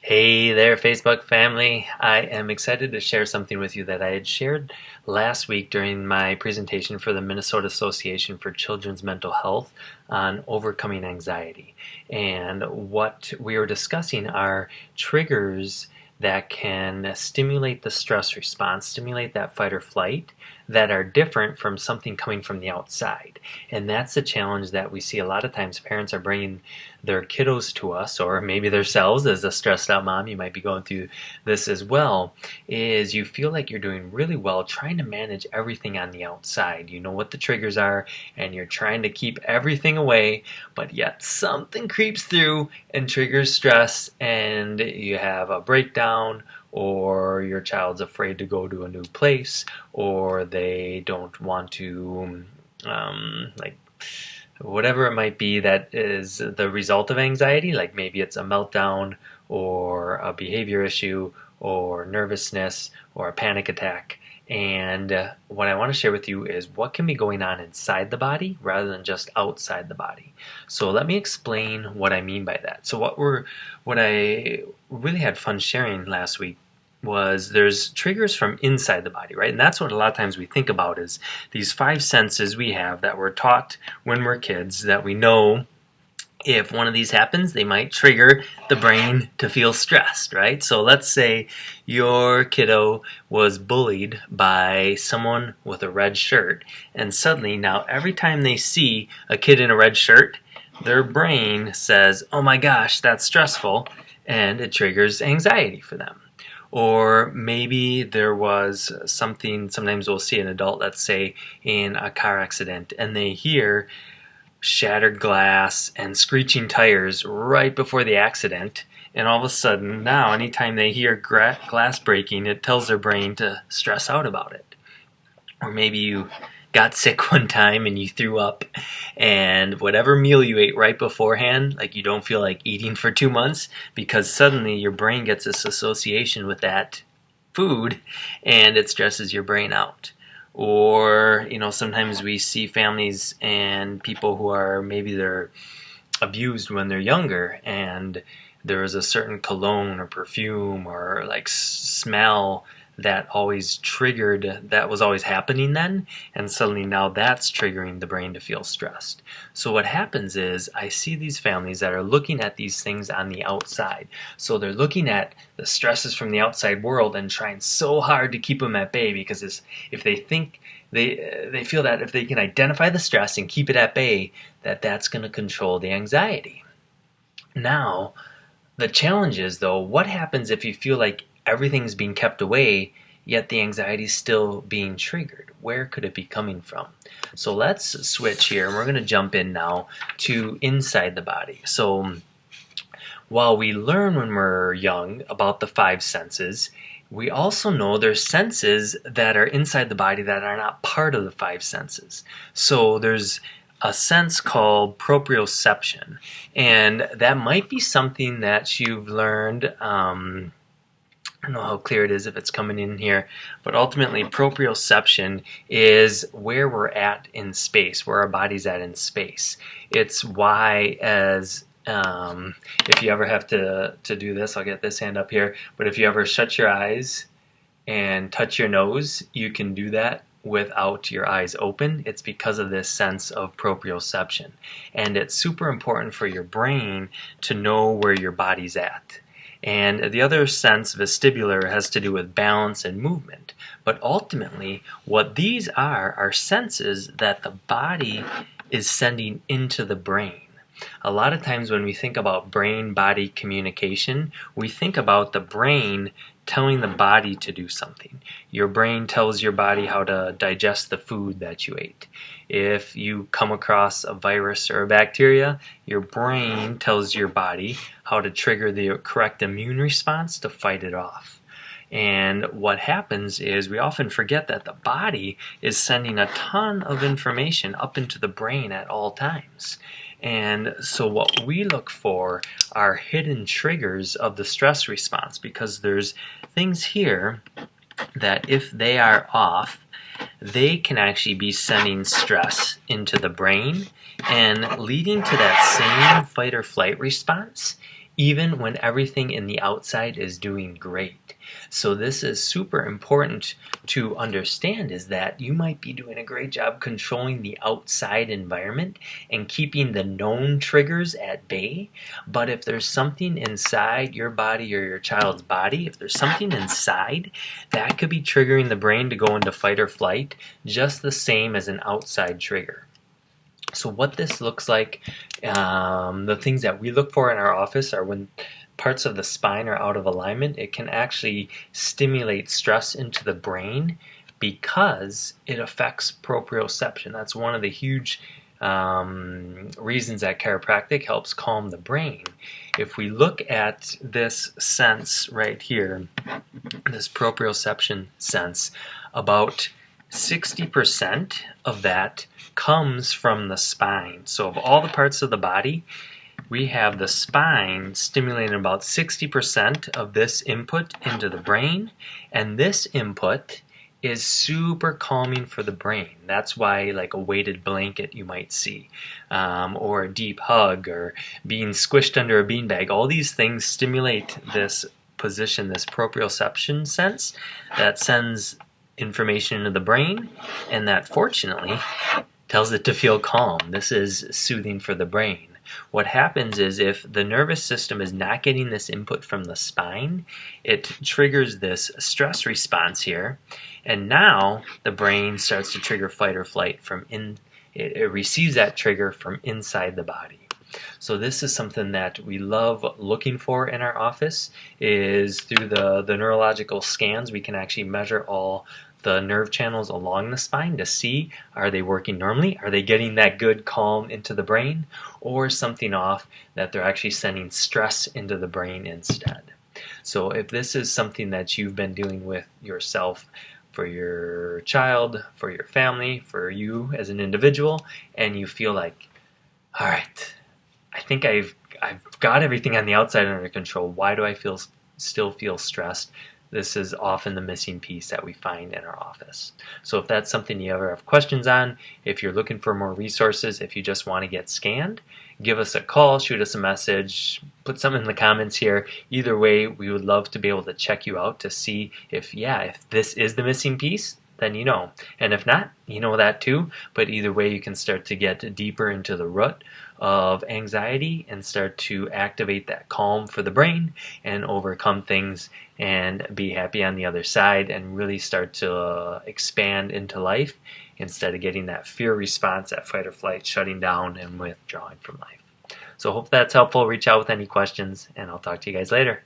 Hey there, Facebook family. I am excited to share something with you that I had shared last week during my presentation for the Minnesota Association for Children's Mental Health on overcoming anxiety. And what we were discussing are triggers that can stimulate the stress response, stimulate that fight or flight, that are different from something coming from the outside. And that's the challenge that we see a lot of times. Parents are bringing their kiddos to us, or maybe themselves as a stressed out mom. You might be going through this as well. Is you feel like you're doing really well trying to manage everything on the outside. You know what the triggers are, and you're trying to keep everything away, but yet something creeps through and triggers stress, and you have a breakdown, or your child's afraid to go to a new place, or they don't want to like whatever it might be that is the result of anxiety, like maybe it's a meltdown or a behavior issue or nervousness or a panic attack. And what I want to share with you is what can be going on inside the body rather than just outside the body. So let me explain what I mean by that. So what I really had fun sharing last week was there's triggers from inside the body, right? And that's what a lot of times we think about is these five senses we have that we're taught when we're kids that we know if one of these happens, they might trigger the brain to feel stressed, right? So let's say your kiddo was bullied by someone with a red shirt, and suddenly now every time they see a kid in a red shirt, their brain says, oh my gosh, that's stressful, and it triggers anxiety for them. Or maybe there was something, sometimes we'll see an adult, let's say, in a car accident, and they hear shattered glass and screeching tires right before the accident. And all of a sudden, now, anytime they hear glass breaking, it tells their brain to stress out about it. Or maybe you got sick one time and you threw up, and whatever meal you ate right beforehand, like you don't feel like eating for 2 months because suddenly your brain gets this association with that food and it stresses your brain out. Or, sometimes we see families and people who are maybe they're abused when they're younger, and there was a certain cologne or perfume or like smell that always triggered, that was always happening then, and suddenly now that's triggering the brain to feel stressed. So what happens is I see these families that are looking at these things on the outside. So they're looking at the stresses from the outside world and trying so hard to keep them at bay, because if they think they feel that if they can identify the stress and keep it at bay, that's going to control the anxiety. Now, the challenge is, though, what happens if you feel like everything's being kept away, yet the anxiety is still being triggered? Where could it be coming from? So let's switch here, and we're going to jump in now to inside the body. So while we learn when we're young about the five senses, we also know there's senses that are inside the body that are not part of the five senses. So there's a sense called proprioception, and that might be something that you've learned. I don't know how clear it is if it's coming in here, but ultimately proprioception is where we're at in space, where our body's at in space. It's why, as if you ever have to do this, I'll get this hand up here, but if you ever shut your eyes and touch your nose, you can do that without your eyes open. It's because of this sense of proprioception. And it's super important for your brain to know where your body's at. And the other sense, vestibular, has to do with balance and movement. But ultimately, what these are senses that the body is sending into the brain. A lot of times when we think about brain-body communication, we think about the brain telling the body to do something. Your brain tells your body how to digest the food that you ate. If you come across a virus or a bacteria, your brain tells your body how to trigger the correct immune response to fight it off. And what happens is we often forget that the body is sending a ton of information up into the brain at all times. And so what we look for are hidden triggers of the stress response, because there's things here that if they are off, they can actually be sending stress into the brain and leading to that same fight or flight response even when everything in the outside is doing great. So this is super important to understand, is that you might be doing a great job controlling the outside environment and keeping the known triggers at bay. But if there's something inside your body or your child's body, if there's something inside, that could be triggering the brain to go into fight or flight, just the same as an outside trigger. So what this looks like, the things that we look for in our office are when parts of the spine are out of alignment. It can actually stimulate stress into the brain because it affects proprioception. That's one of the huge reasons that chiropractic helps calm the brain. If we look at this sense right here, this proprioception sense, about 60% of that comes from the spine. So of all the parts of the body, we have the spine stimulating about 60% of this input into the brain, and this input is super calming for the brain. That's why, like, a weighted blanket you might see, or a deep hug, or being squished under a beanbag. All these things stimulate this position, this proprioception sense that sends information into the brain, and that fortunately tells it to feel calm. This is soothing for the brain. What happens is, if the nervous system is not getting this input from the spine, it triggers this stress response here, and now the brain starts to trigger fight or flight it receives that trigger from inside the body. So this is something that we love looking for in our office, is through the neurological scans. We can actually measure all the nerve channels along the spine to see, are they working normally? Are they getting that good calm into the brain? Or something off, that they're actually sending stress into the brain instead. So if this is something that you've been dealing with yourself, for your child, for your family, for you as an individual, and you feel like, all right, I think I've got everything on the outside under control, why do I still feel stressed? This is often the missing piece that we find in our office. So if that's something you ever have questions on, if you're looking for more resources, if you just want to get scanned, give us a call, shoot us a message, put something in the comments here. Either way, we would love to be able to check you out to see if this is the missing piece, then you know. And if not, you know that too. But either way, you can start to get deeper into the root of anxiety and start to activate that calm for the brain and overcome things and be happy on the other side, and really start to expand into life instead of getting that fear response, that fight or flight, shutting down and withdrawing from life. So hope that's helpful. Reach out with any questions, and I'll talk to you guys later.